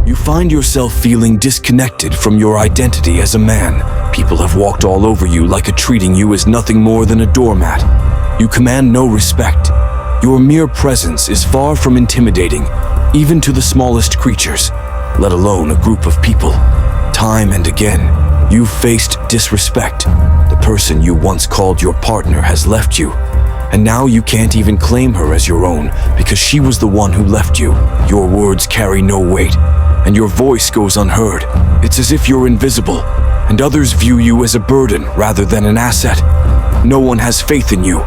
You find yourself feeling disconnected from your identity as a man. People have walked all over you like treating you as nothing more than a doormat. You command no respect. Your mere presence is far from intimidating, even to the smallest creatures, let alone a group of people. Time and again, you've faced disrespect. The person you once called your partner has left you, and now you can't even claim her as your own because she was the one who left you. Your words carry no weight, and your voice goes unheard. It's as if you're invisible, and others view you as a burden rather than an asset. No one has faith in you.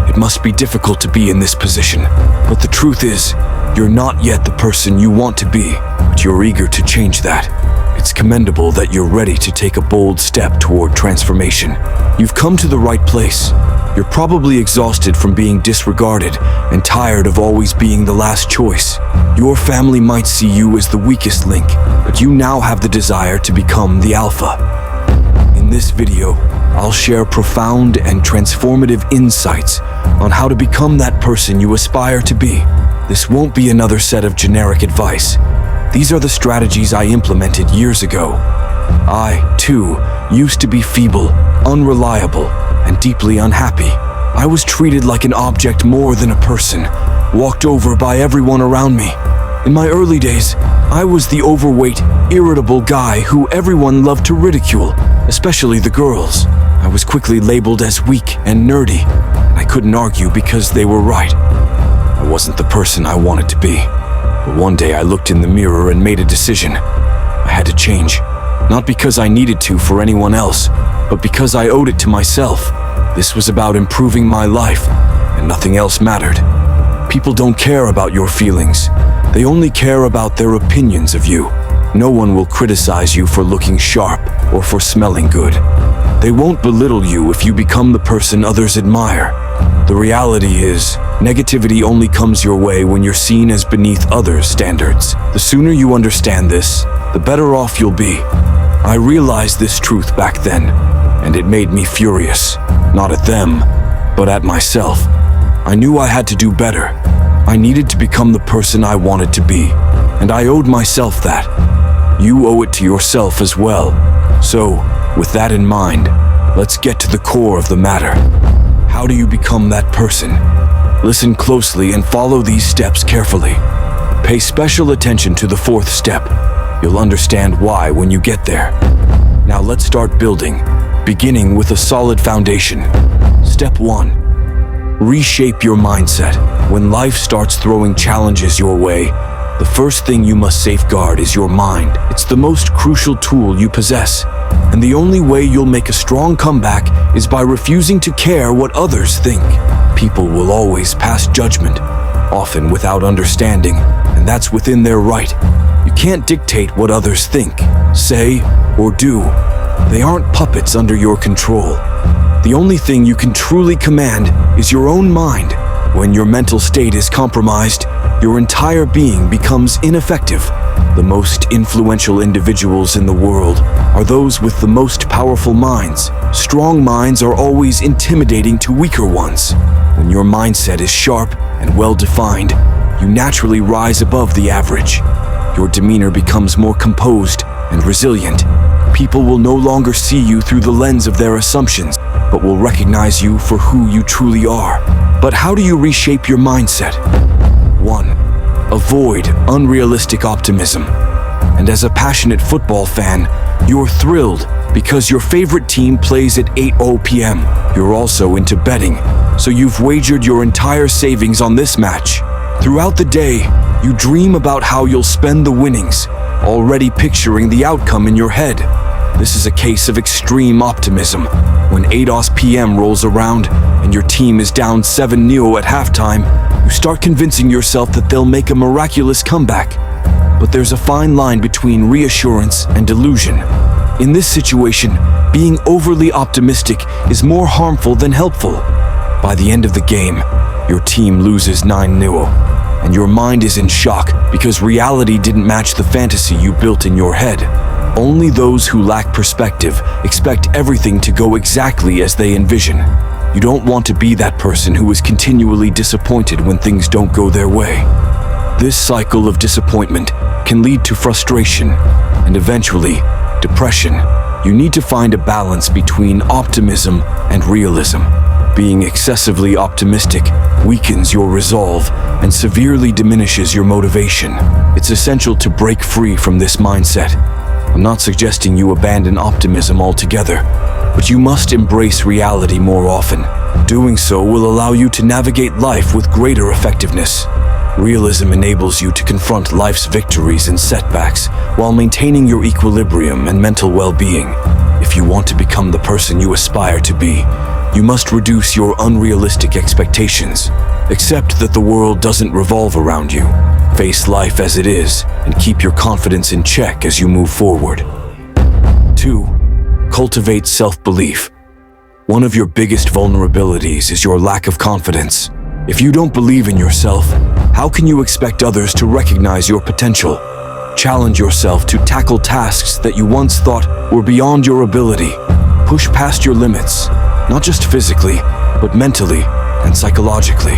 It must be difficult to be in this position, but the truth is, you're not yet the person you want to be, but you're eager to change that. It's commendable that you're ready to take a bold step toward transformation. You've come to the right place. You're probably exhausted from being disregarded and tired of always being the last choice. Your family might see you as the weakest link, but you now have the desire to become the alpha. In this video, I'll share profound and transformative insights on how to become that person you aspire to be. This won't be another set of generic advice. These are the strategies I implemented years ago. I, too, used to be feeble, unreliable, and deeply unhappy. I was treated like an object more than a person, walked over by everyone around me. In my early days, I was the overweight, irritable guy who everyone loved to ridicule, especially the girls. I was quickly labeled as weak and nerdy, and I couldn't argue because they were right. I wasn't the person I wanted to be. But one day I looked in the mirror and made a decision. I had to change, not because I needed to for anyone else, but because I owed it to myself. This was about improving my life, and nothing else mattered. People don't care about your feelings. They only care about their opinions of you. No one will criticize you for looking sharp or for smelling good. They won't belittle you if you become the person others admire. The reality is, negativity only comes your way when you're seen as beneath others' standards. The sooner you understand this, the better off you'll be. I realized this truth back then, and it made me furious. Not at them, but at myself. I knew I had to do better. I needed to become the person I wanted to be, and I owed myself that. You owe it to yourself as well. So, with that in mind, let's get to the core of the matter. How do you become that person? Listen closely and follow these steps carefully. Pay special attention to the fourth step. You'll understand why when you get there. Now let's start building, beginning with a solid foundation. Step 1. Reshape your mindset. When life starts throwing challenges your way, the first thing you must safeguard is your mind. It's the most crucial tool you possess, and the only way you'll make a strong comeback is by refusing to care what others think. People will always pass judgment, often without understanding, and that's within their right. You can't dictate what others think, say, or do. They aren't puppets under your control. The only thing you can truly command is your own mind. When your mental state is compromised, your entire being becomes ineffective. The most influential individuals in the world are those with the most powerful minds. Strong minds are always intimidating to weaker ones. When your mindset is sharp and well-defined, you naturally rise above the average. Your demeanor becomes more composed and resilient. People will no longer see you through the lens of their assumptions, but will recognize you for who you truly are. But how do you reshape your mindset? 1. Avoid unrealistic optimism. And as a passionate football fan, you're thrilled because your favorite team plays at 8:00 p.m. You're also into betting, so you've wagered your entire savings on this match. Throughout the day, you dream about how you'll spend the winnings, already picturing the outcome in your head. This is a case of extreme optimism. When 8:00 p.m. rolls around and your team is down 7-0 at halftime, you start convincing yourself that they'll make a miraculous comeback. But there's a fine line between reassurance and delusion. In this situation, being overly optimistic is more harmful than helpful. By the end of the game, your team loses 9-0, and your mind is in shock because reality didn't match the fantasy you built in your head. Only those who lack perspective expect everything to go exactly as they envision. You don't want to be that person who is continually disappointed when things don't go their way. This cycle of disappointment can lead to frustration and eventually depression. You need to find a balance between optimism and realism. Being excessively optimistic weakens your resolve and severely diminishes your motivation. It's essential to break free from this mindset. I'm not suggesting you abandon optimism altogether, but you must embrace reality more often. Doing so will allow you to navigate life with greater effectiveness. Realism enables you to confront life's victories and setbacks while maintaining your equilibrium and mental well-being. If you want to become the person you aspire to be, you must reduce your unrealistic expectations. Accept that the world doesn't revolve around you. Face life as it is and keep your confidence in check as you move forward. 2. Cultivate self-belief. One of your biggest vulnerabilities is your lack of confidence. If you don't believe in yourself, how can you expect others to recognize your potential? Challenge yourself to tackle tasks that you once thought were beyond your ability. Push past your limits, not just physically, but mentally and psychologically.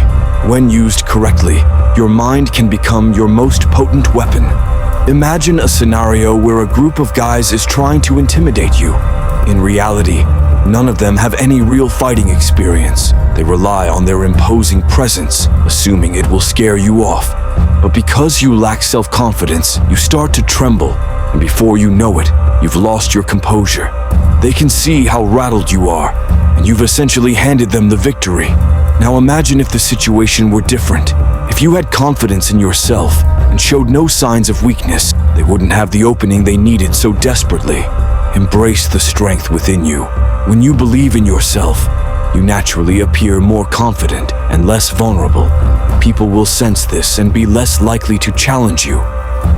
When used correctly, your mind can become your most potent weapon. Imagine a scenario where a group of guys is trying to intimidate you. In reality, none of them have any real fighting experience. They rely on their imposing presence, assuming it will scare you off. But because you lack self-confidence, you start to tremble, and before you know it, you've lost your composure. They can see how rattled you are, and you've essentially handed them the victory. Now imagine if the situation were different. If you had confidence in yourself and showed no signs of weakness, they wouldn't have the opening they needed so desperately. Embrace the strength within you. When you believe in yourself, you naturally appear more confident and less vulnerable. People will sense this and be less likely to challenge you.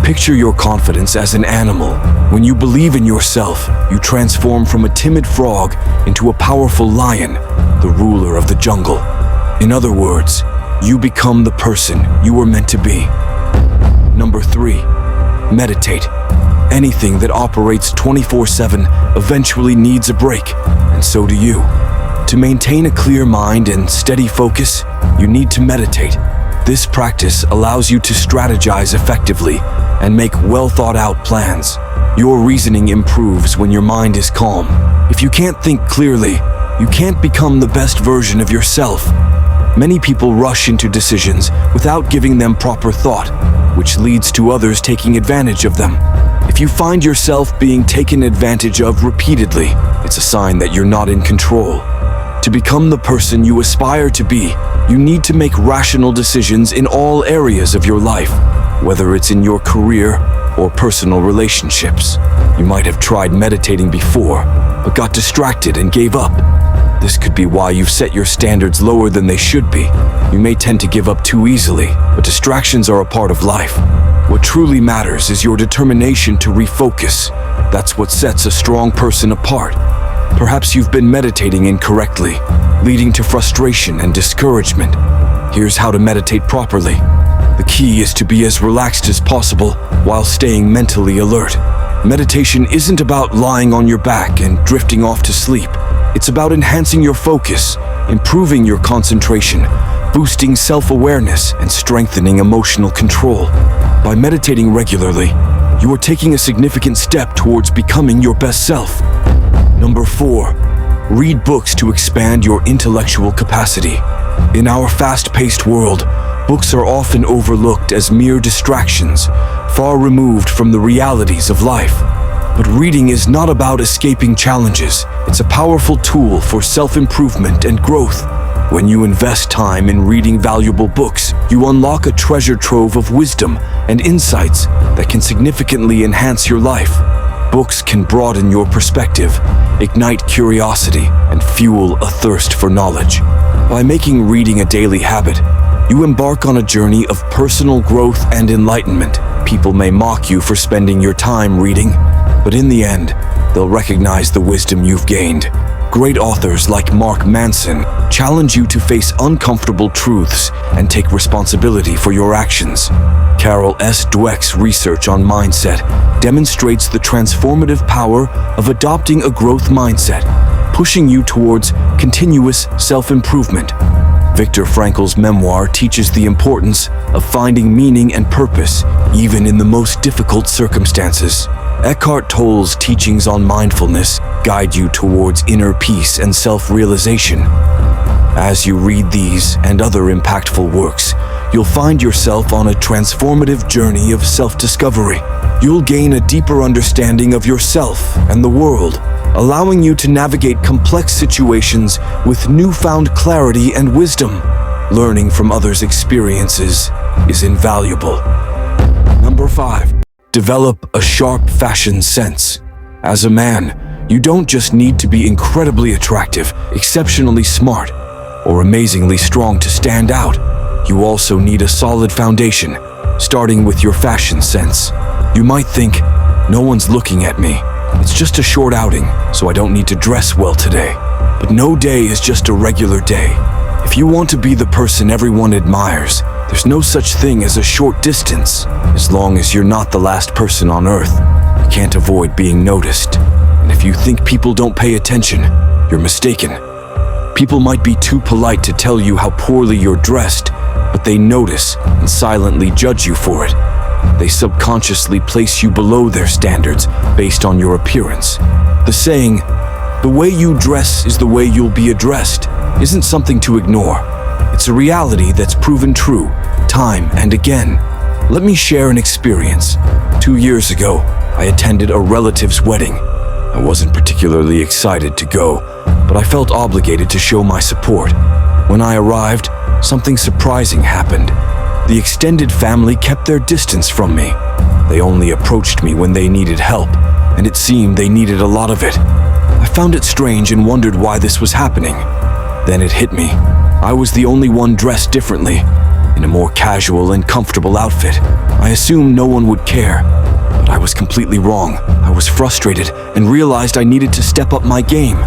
Picture your confidence as an animal. When you believe in yourself, you transform from a timid frog into a powerful lion, the ruler of the jungle. In other words, you become the person you were meant to be. Number 3, meditate. Anything that operates 24/7 eventually needs a break, and so do you. To maintain a clear mind and steady focus, you need to meditate. This practice allows you to strategize effectively and make well-thought-out plans. Your reasoning improves when your mind is calm. If you can't think clearly, you can't become the best version of yourself. Many people rush into decisions without giving them proper thought, which leads to others taking advantage of them. If you find yourself being taken advantage of repeatedly, it's a sign that you're not in control. To become the person you aspire to be, you need to make rational decisions in all areas of your life, whether it's in your career or personal relationships. You might have tried meditating before, but got distracted and gave up. This could be why you've set your standards lower than they should be. You may tend to give up too easily, but distractions are a part of life. What truly matters is your determination to refocus. That's what sets a strong person apart. Perhaps you've been meditating incorrectly, leading to frustration and discouragement. Here's how to meditate properly. The key is to be as relaxed as possible while staying mentally alert. Meditation isn't about lying on your back and drifting off to sleep. It's about enhancing your focus, improving your concentration, boosting self-awareness, and strengthening emotional control. By meditating regularly, you are taking a significant step towards becoming your best self. Number 4, read books to expand your intellectual capacity. In our fast-paced world, books are often overlooked as mere distractions, far removed from the realities of life. But reading is not about escaping challenges. It's a powerful tool for self-improvement and growth. When you invest time in reading valuable books, you unlock a treasure trove of wisdom and insights that can significantly enhance your life. Books can broaden your perspective, ignite curiosity, and fuel a thirst for knowledge. By making reading a daily habit, you embark on a journey of personal growth and enlightenment. People may mock you for spending your time reading, but in the end, they'll recognize the wisdom you've gained. Great authors like Mark Manson challenge you to face uncomfortable truths and take responsibility for your actions. Carol S. Dweck's research on mindset demonstrates the transformative power of adopting a growth mindset, pushing you towards continuous self-improvement. Viktor Frankl's memoir teaches the importance of finding meaning and purpose even in the most difficult circumstances. Eckhart Tolle's teachings on mindfulness guide you towards inner peace and self-realization. As you read these and other impactful works, you'll find yourself on a transformative journey of self-discovery. You'll gain a deeper understanding of yourself and the world, allowing you to navigate complex situations with newfound clarity and wisdom. Learning from others' experiences is invaluable. Number 5. Develop a sharp fashion sense. As a man, you don't just need to be incredibly attractive, exceptionally smart, or amazingly strong to stand out. You also need a solid foundation, starting with your fashion sense. You might think, no one's looking at me. It's just a short outing, so I don't need to dress well today. But no day is just a regular day. If you want to be the person everyone admires, there's no such thing as a short distance. As long as you're not the last person on Earth, you can't avoid being noticed. And if you think people don't pay attention, you're mistaken. People might be too polite to tell you how poorly you're dressed, but they notice and silently judge you for it. They subconsciously place you below their standards based on your appearance. The saying, "The way you dress is the way you'll be addressed," isn't something to ignore. It's a reality that's proven true time and again. Let me share an experience. 2 years ago, I attended a relative's wedding. I wasn't particularly excited to go, but I felt obligated to show my support. When I arrived, something surprising happened. The extended family kept their distance from me. They only approached me when they needed help, and it seemed they needed a lot of it. I found it strange and wondered why this was happening. Then it hit me. I was the only one dressed differently, in a more casual and comfortable outfit. I assumed no one would care, but I was completely wrong. I was frustrated and realized I needed to step up my game.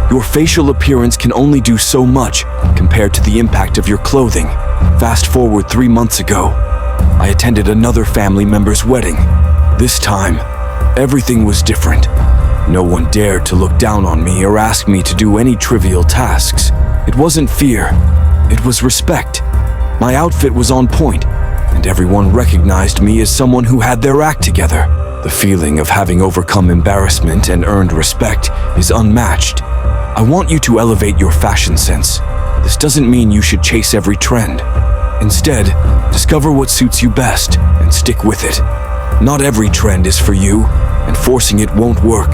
Your facial appearance can only do so much compared to the impact of your clothing. Fast forward 3 months ago, I attended another family member's wedding. This time, everything was different. No one dared to look down on me or ask me to do any trivial tasks. It wasn't fear, it was respect. My outfit was on point, and everyone recognized me as someone who had their act together. The feeling of having overcome embarrassment and earned respect is unmatched. I want you to elevate your fashion sense. This doesn't mean you should chase every trend. Instead, discover what suits you best and stick with it. Not every trend is for you, and forcing it won't work.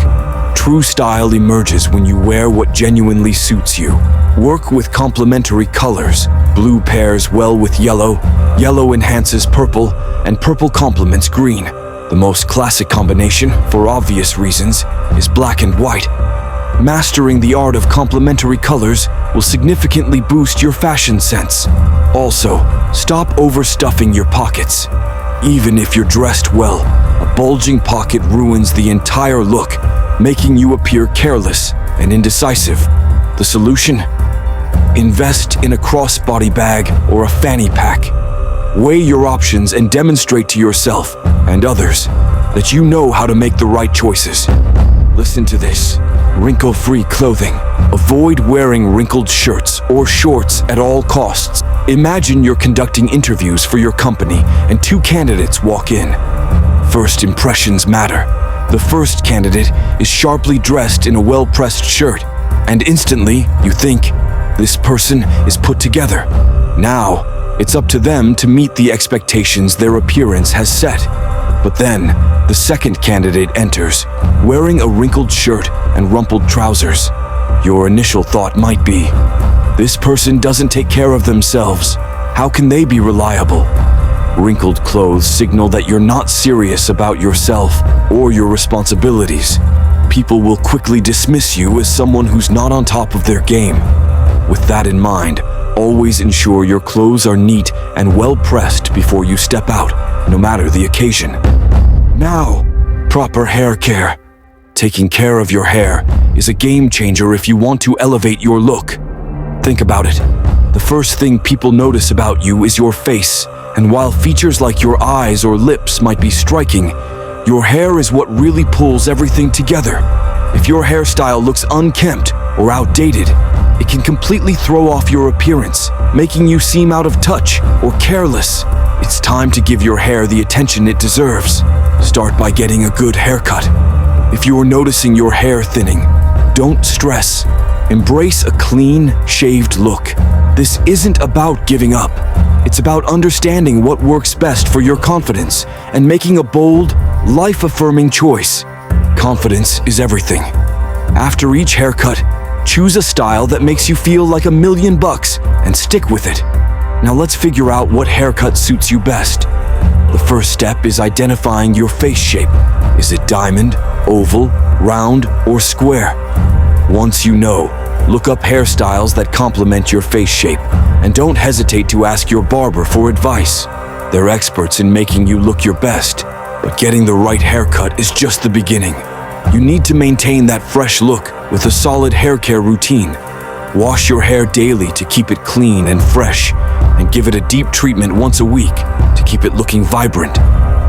True style emerges when you wear what genuinely suits you. Work with complementary colors. Blue pairs well with yellow, yellow enhances purple, and purple complements green. The most classic combination, for obvious reasons, is black and white. Mastering the art of complementary colors will significantly boost your fashion sense. Also, stop overstuffing your pockets. Even if you're dressed well, a bulging pocket ruins the entire look, making you appear careless and indecisive. The solution? Invest in a crossbody bag or a fanny pack. Weigh your options and demonstrate to yourself and others that you know how to make the right choices. Listen to this. Wrinkle-free clothing. Avoid wearing wrinkled shirts or shorts at all costs. Imagine you're conducting interviews for your company and 2 candidates walk in. First impressions matter. The first candidate is sharply dressed in a well-pressed shirt, and instantly you think, this person is put together. Now, it's up to them to meet the expectations their appearance has set. But then, the second candidate enters, wearing a wrinkled shirt and rumpled trousers. Your initial thought might be, this person doesn't take care of themselves. How can they be reliable? Wrinkled clothes signal that you're not serious about yourself or your responsibilities. People will quickly dismiss you as someone who's not on top of their game. With that in mind, always ensure your clothes are neat and well pressed before you step out, no matter the occasion. Now, proper hair care. Taking care of your hair is a game changer if you want to elevate your look. Think about it. The first thing people notice about you is your face, and while features like your eyes or lips might be striking, your hair is what really pulls everything together. If your hairstyle looks unkempt or outdated, It can completely throw off your appearance, making you seem out of touch or careless. It's time to give your hair the attention it deserves. Start by getting a good haircut. If you are noticing your hair thinning, don't stress. Embrace a clean, shaved look. This isn't about giving up. It's about understanding what works best for your confidence and making a bold, life-affirming choice. Confidence is everything. After each haircut, choose a style that makes you feel like $1,000,000 and stick with it. Now let's figure out what haircut suits you best. The first step is identifying your face shape. Is it diamond, oval, round, or square? Once you know, look up hairstyles that complement your face shape, and don't hesitate to ask your barber for advice. They're experts in making you look your best, but getting the right haircut is just the beginning. You need to maintain that fresh look with a solid hair care routine. Wash your hair daily to keep it clean and fresh, and give it a deep treatment once a week to keep it looking vibrant.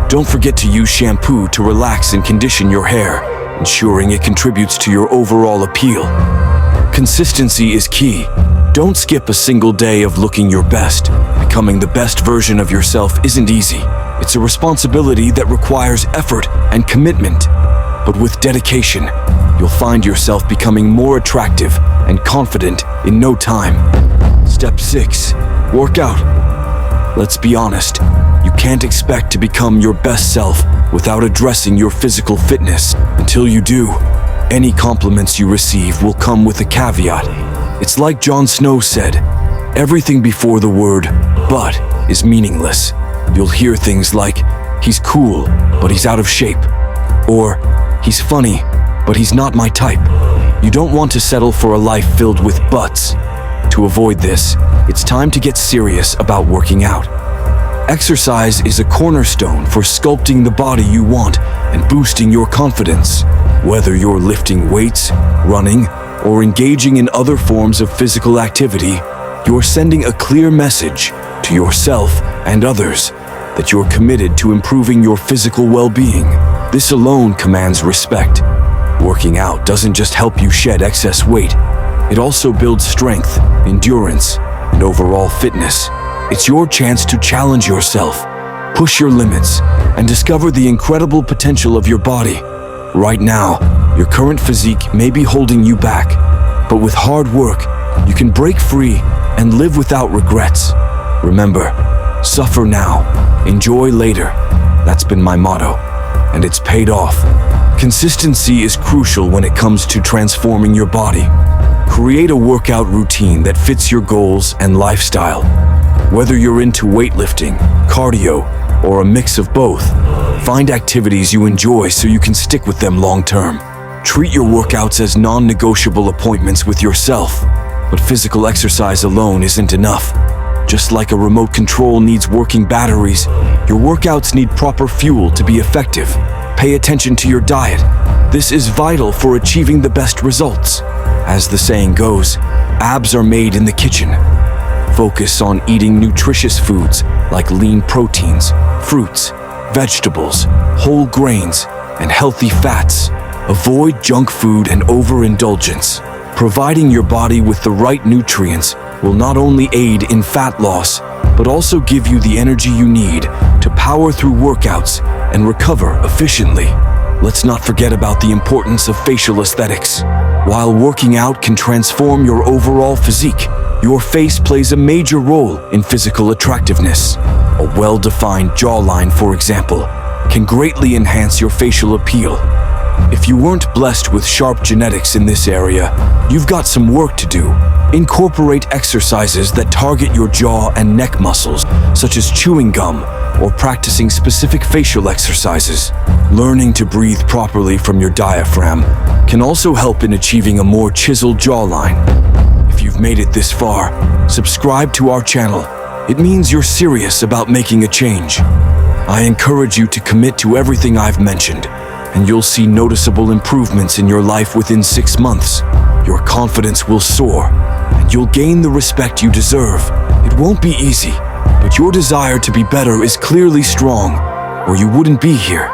Don't forget to use shampoo to relax and condition your hair, ensuring it contributes to your overall appeal. Consistency is key. Don't skip a single day of looking your best. Becoming the best version of yourself isn't easy. It's a responsibility that requires effort and commitment. But with dedication, you'll find yourself becoming more attractive and confident in no time. Step 6. Work out. Let's be honest, you can't expect to become your best self without addressing your physical fitness. Until you do, any compliments you receive will come with a caveat. It's like Jon Snow said, everything before the word "but" is meaningless. You'll hear things like, "He's cool, but he's out of shape," or "He's funny, but he's not my type." You don't want to settle for a life filled with buts. To avoid this, it's time to get serious about working out. Exercise is a cornerstone for sculpting the body you want and boosting your confidence. Whether you're lifting weights, running, or engaging in other forms of physical activity, you're sending a clear message to yourself and others that you're committed to improving your physical well-being. This alone commands respect. Working out doesn't just help you shed excess weight, it also builds strength, endurance, and overall fitness. It's your chance to challenge yourself, push your limits, and discover the incredible potential of your body. Right now, your current physique may be holding you back, but with hard work, you can break free and live without regrets. Remember, suffer now, enjoy later. That's been my motto, and it's paid off. Consistency is crucial when it comes to transforming your body. Create a workout routine that fits your goals and lifestyle. Whether you're into weightlifting, cardio, or a mix of both, find activities you enjoy so you can stick with them long term. Treat your workouts as non-negotiable appointments with yourself, but physical exercise alone isn't enough. Just like a remote control needs working batteries, your workouts need proper fuel to be effective. Pay attention to your diet. This is vital for achieving the best results. As the saying goes, abs are made in the kitchen. Focus on eating nutritious foods like lean proteins, fruits, vegetables, whole grains, and healthy fats. Avoid junk food and overindulgence. Providing your body with the right nutrients will not only aid in fat loss, but also give you the energy you need to power through workouts and recover efficiently. Let's not forget about the importance of facial aesthetics. While working out can transform your overall physique, your face plays a major role in physical attractiveness. A well-defined jawline, for example, can greatly enhance your facial appeal. If you weren't blessed with sharp genetics in this area, you've got some work to do. Incorporate exercises that target your jaw and neck muscles, such as chewing gum or practicing specific facial exercises. Learning to breathe properly from your diaphragm can also help in achieving a more chiseled jawline. If you've made it this far, subscribe to our channel. It means you're serious about making a change. I encourage you to commit to everything I've mentioned, and you'll see noticeable improvements in your life within 6 months. Your confidence will soar, and you'll gain the respect you deserve. It won't be easy, but your desire to be better is clearly strong, or you wouldn't be here.